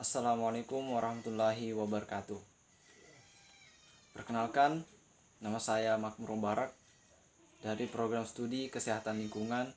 Assalamualaikum warahmatullahi wabarakatuh. Perkenalkan, nama saya Makmur Mubarak dari Program Studi Kesehatan Lingkungan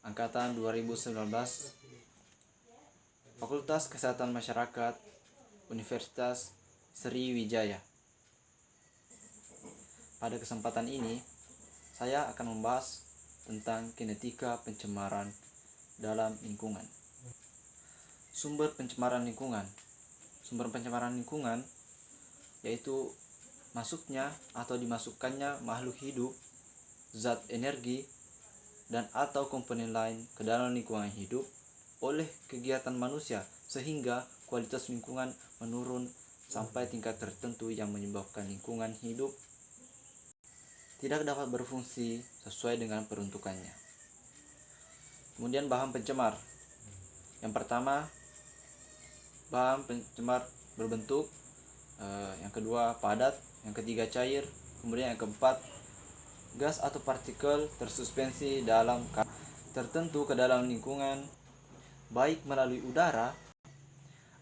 Angkatan 2019 Fakultas Kesehatan Masyarakat Universitas Sriwijaya. Pada kesempatan ini, saya akan membahas tentang kinetika pencemaran dalam lingkungan. Sumber pencemaran lingkungan. Sumber pencemaran lingkungan yaitu masuknya atau dimasukkannya makhluk hidup, zat energi, dan atau komponen lain ke dalam lingkungan hidup oleh kegiatan manusia sehingga kualitas lingkungan menurun sampai tingkat tertentu yang menyebabkan lingkungan hidup tidak dapat berfungsi sesuai dengan peruntukannya. Kemudian bahan pencemar. Yang pertama, bahan pencemar berbentuk, yang kedua padat, yang ketiga cair, kemudian yang keempat gas atau partikel tersuspensi dalam tertentu ke dalam lingkungan, baik melalui udara,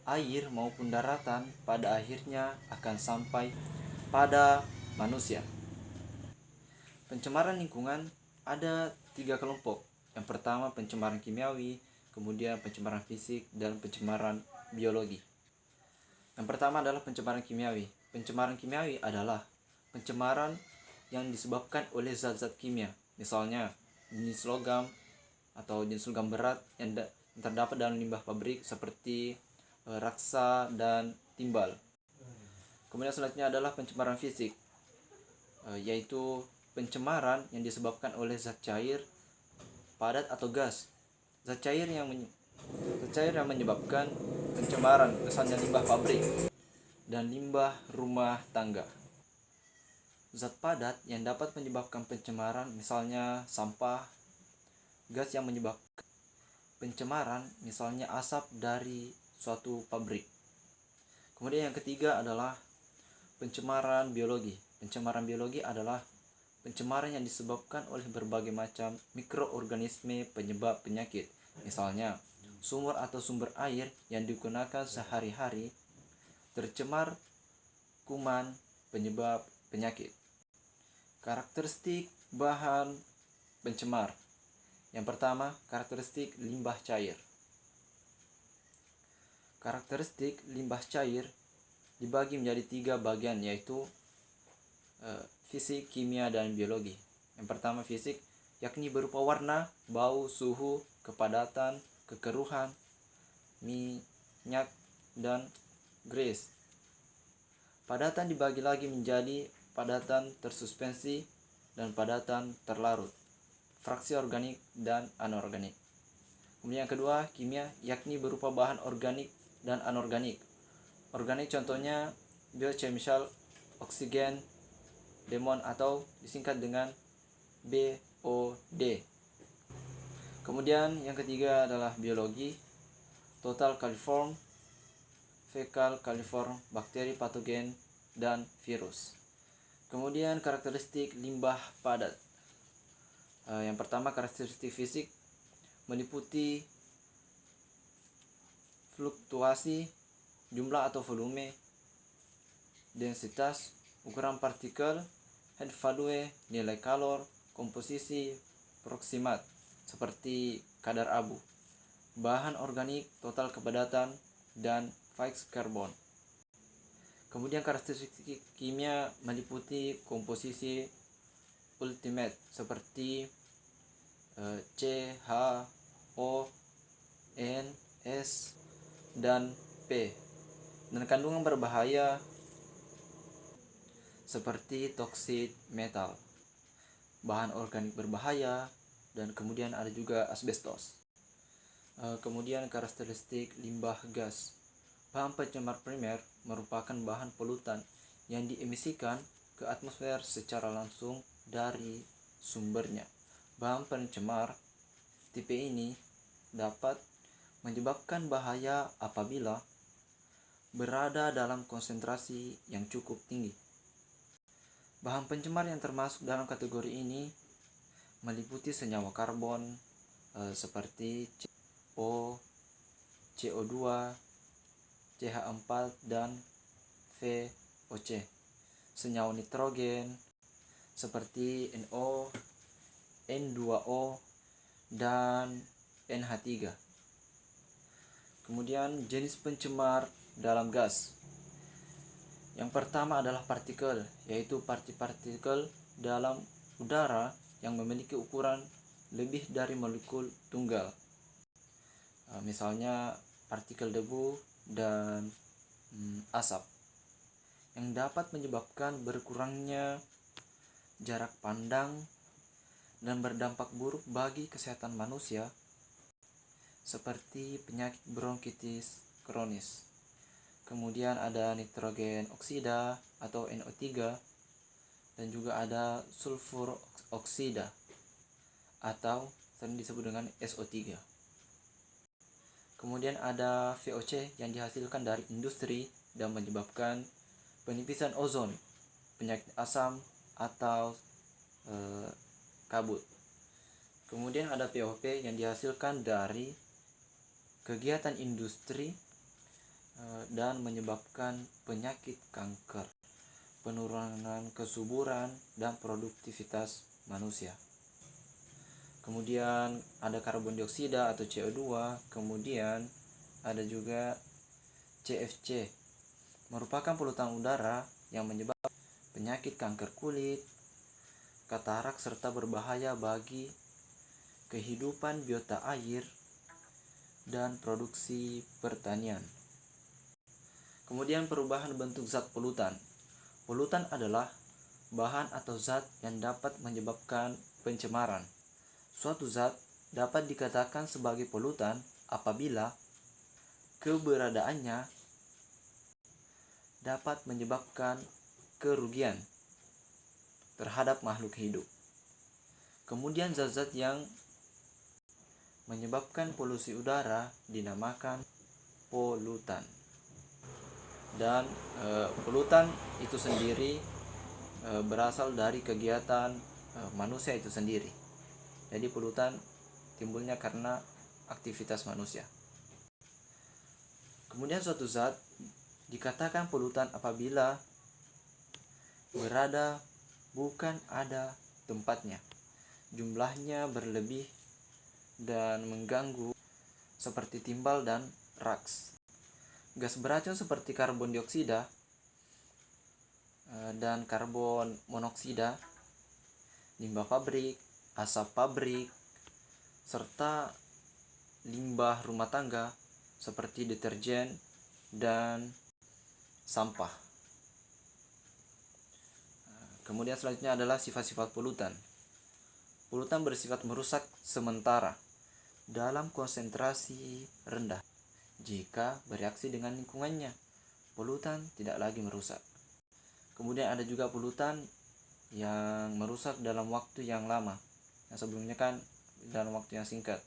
air maupun daratan, pada akhirnya akan sampai pada manusia. Pencemaran lingkungan ada 3 kelompok. Yang pertama pencemaran kimiawi, kemudian pencemaran fisik, dan pencemaran biologi. Yang pertama adalah pencemaran kimiawi. Pencemaran kimiawi adalah pencemaran yang disebabkan oleh zat-zat kimia, misalnya jenis logam atau jenis logam berat yang terdapat dalam limbah pabrik seperti raksa dan timbal. Kemudian selanjutnya adalah pencemaran fisik, yaitu pencemaran yang disebabkan oleh zat cair, padat atau gas. Zat cair yang menyebabkan pencemaran, misalnya limbah pabrik dan limbah rumah tangga. Zat padat yang dapat menyebabkan pencemaran, misalnya sampah. Gas yang menyebabkan pencemaran, misalnya asap dari suatu pabrik. Kemudian yang ketiga adalah pencemaran biologi. Pencemaran biologi adalah pencemaran yang disebabkan oleh berbagai macam mikroorganisme penyebab penyakit, misalnya sumur atau sumber air yang digunakan sehari-hari tercemar kuman penyebab penyakit. Karakteristik bahan pencemar. Yang pertama, karakteristik limbah cair. Karakteristik limbah cair dibagi menjadi 3 bagian, yaitu fisik, kimia, dan biologi. Yang pertama fisik, yakni berupa warna, bau, suhu, kepadatan, kekeruhan, minyak, dan grease. Padatan dibagi lagi menjadi padatan tersuspensi dan padatan terlarut, fraksi organik dan anorganik. Kemudian yang kedua, kimia, yakni berupa bahan organik dan anorganik. Organik contohnya biochemical, oksigen, demon atau disingkat dengan BOD. Kemudian yang ketiga adalah biologi, total coliform, fecal coliform, bakteri patogen, dan virus. Kemudian karakteristik limbah padat. Yang pertama, karakteristik fisik meliputi fluktuasi jumlah atau volume, densitas, ukuran partikel, head value, nilai kalor, komposisi, proksimat seperti kadar abu, bahan organik, total kepadatan, dan fixed carbon. Kemudian karakteristik kimia meliputi komposisi ultimate seperti C, H, O, N, S, dan P, dan kandungan berbahaya seperti toksid metal, bahan organik berbahaya, dan kemudian ada juga asbestos. Kemudian karakteristik limbah gas. Bahan pencemar primer merupakan bahan polutan yang diemisikan ke atmosfer secara langsung dari sumbernya. Bahan pencemar tipe ini dapat menyebabkan bahaya apabila berada dalam konsentrasi yang cukup tinggi. Bahan pencemar yang termasuk dalam kategori ini meliputi senyawa karbon seperti CO, CO2, CH4 dan VOC. Senyawa nitrogen seperti NO, N2O, dan NH3. Kemudian jenis pencemar dalam gas. Yang pertama adalah partikel, yaitu partikel dalam udara yang memiliki ukuran lebih dari molekul tunggal. Misalnya partikel debu dan asap, yang dapat menyebabkan berkurangnya jarak pandang dan berdampak buruk bagi kesehatan manusia, seperti penyakit bronkitis kronis. Kemudian ada nitrogen oksida atau NO3, dan juga ada sulfur oksida atau sering disebut dengan SO3. Kemudian ada VOC yang dihasilkan dari industri dan menyebabkan penipisan ozon, penyakit asam, atau kabut. Kemudian ada POP yang dihasilkan dari kegiatan industri dan menyebabkan penyakit kanker, penurunan kesuburan, dan produktivitas manusia. Kemudian ada karbon dioksida atau CO2, kemudian ada juga CFC, merupakan polutan udara yang menyebabkan penyakit kanker kulit, katarak, serta berbahaya bagi kehidupan biota air dan produksi pertanian. Kemudian perubahan bentuk zat polutan. Polutan adalah bahan atau zat yang dapat menyebabkan pencemaran. Suatu zat dapat dikatakan sebagai polutan apabila keberadaannya dapat menyebabkan kerugian terhadap makhluk hidup. Kemudian zat-zat yang menyebabkan polusi udara dinamakan polutan. Dan polutan itu sendiri berasal dari kegiatan manusia itu sendiri. Jadi polutan timbulnya karena aktivitas manusia. Kemudian suatu zat dikatakan polutan apabila berada bukan ada tempatnya, jumlahnya berlebih dan mengganggu, seperti timbal dan raks. Gas beracun seperti karbon dioksida dan karbon monoksida, limbah pabrik, asap pabrik, serta limbah rumah tangga seperti deterjen dan sampah. Kemudian selanjutnya adalah sifat-sifat polutan. Polutan bersifat merusak sementara dalam konsentrasi rendah. Jika bereaksi dengan lingkungannya, polutan tidak lagi merusak. Kemudian ada juga polutan yang merusak dalam waktu yang lama. Yang sebelumnya kan dalam waktu yang singkat.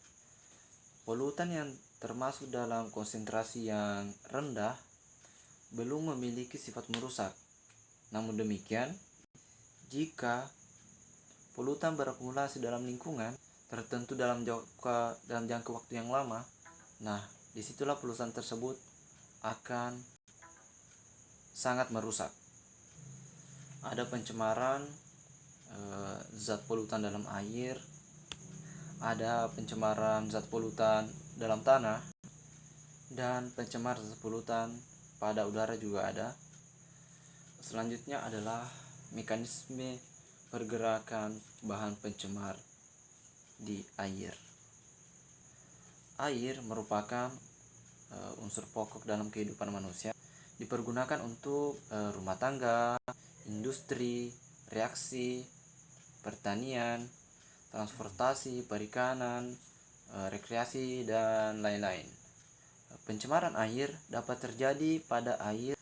Polutan yang termasuk dalam konsentrasi yang rendah belum memiliki sifat merusak. Namun demikian, jika polutan berakumulasi dalam lingkungan tertentu dalam jangka waktu yang lama, nah disitulah polutan tersebut akan sangat merusak. Ada pencemaran zat polutan dalam air, ada pencemaran zat polutan dalam tanah, dan pencemaran zat polutan pada udara juga ada. Selanjutnya adalah mekanisme pergerakan bahan pencemar di air. Air merupakan unsur pokok dalam kehidupan manusia, dipergunakan untuk rumah tangga, industri, reaksi, pertanian, transportasi, perikanan, rekreasi, dan lain-lain. Pencemaran air dapat terjadi pada air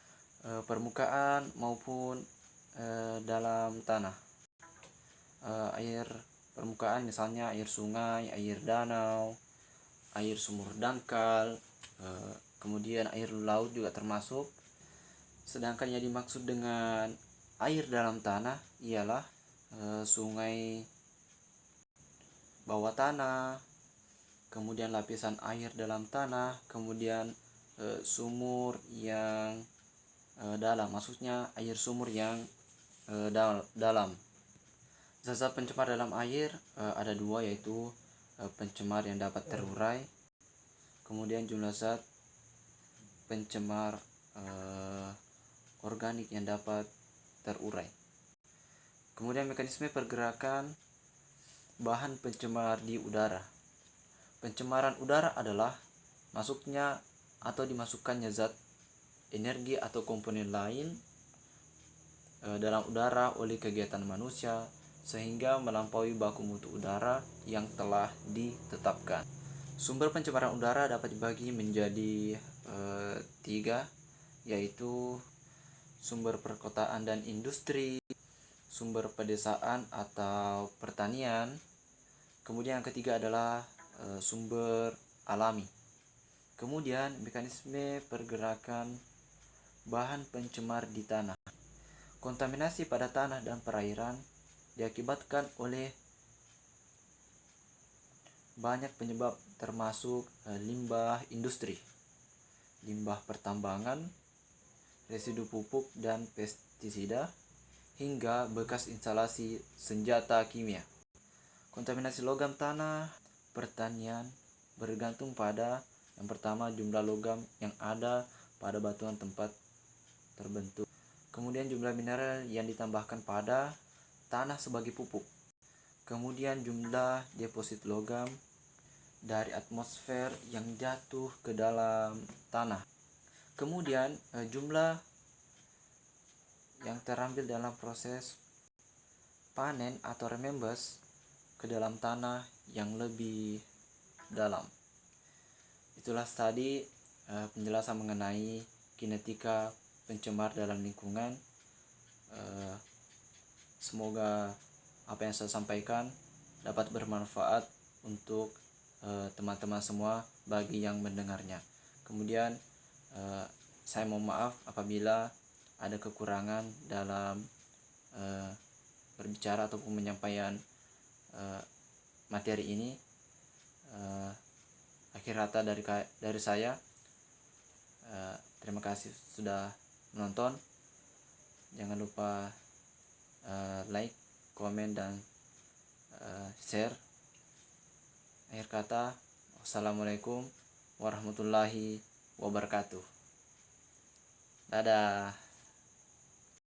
permukaan maupun dalam tanah. Air permukaan misalnya air sungai, air danau, air sumur dangkal, kemudian air laut juga termasuk. Sedangkan yang dimaksud dengan air dalam tanah ialah sungai bawah tanah, kemudian lapisan air dalam tanah, kemudian sumur yang dalam, maksudnya air sumur yang dalam. Zat-zat pencemar dalam air ada dua, yaitu pencemar yang dapat terurai, kemudian jumlah zat pencemar organik yang dapat terurai. Kemudian mekanisme pergerakan bahan pencemar di udara. Pencemaran udara adalah masuknya atau dimasukkannya zat, energi atau komponen lain dalam udara oleh kegiatan manusia sehingga melampaui baku mutu udara yang telah ditetapkan. Sumber pencemaran udara dapat dibagi menjadi tiga, yaitu sumber perkotaan dan industri, sumber pedesaan atau pertanian, kemudian yang ketiga adalah sumber alami. Kemudian mekanisme pergerakan bahan pencemar di tanah. Kontaminasi pada tanah dan perairan diakibatkan oleh banyak penyebab, termasuk limbah industri, limbah pertambangan, residu pupuk dan pestisida, hingga bekas instalasi senjata kimia. Kontaminasi logam tanah pertanian bergantung pada yang pertama jumlah logam yang ada pada batuan tempat terbentuk, kemudian jumlah mineral yang ditambahkan pada tanah sebagai pupuk, kemudian jumlah deposit logam dari atmosfer yang jatuh ke dalam tanah, kemudian jumlah yang terambil dalam proses panen atau remembers ke dalam tanah yang lebih dalam. Itulah tadi penjelasan mengenai kinetika pencemar dalam lingkungan. Semoga apa yang saya sampaikan dapat bermanfaat untuk teman-teman semua bagi yang mendengarnya. Kemudian saya mohon maaf apabila ada kekurangan dalam berbicara ataupun penyampaian materi ini. Akhir kata dari saya, terima kasih sudah menonton. Jangan lupa like, komen, dan share. Akhir kata, wassalamualaikum warahmatullahi wabarakatuh. Dadah.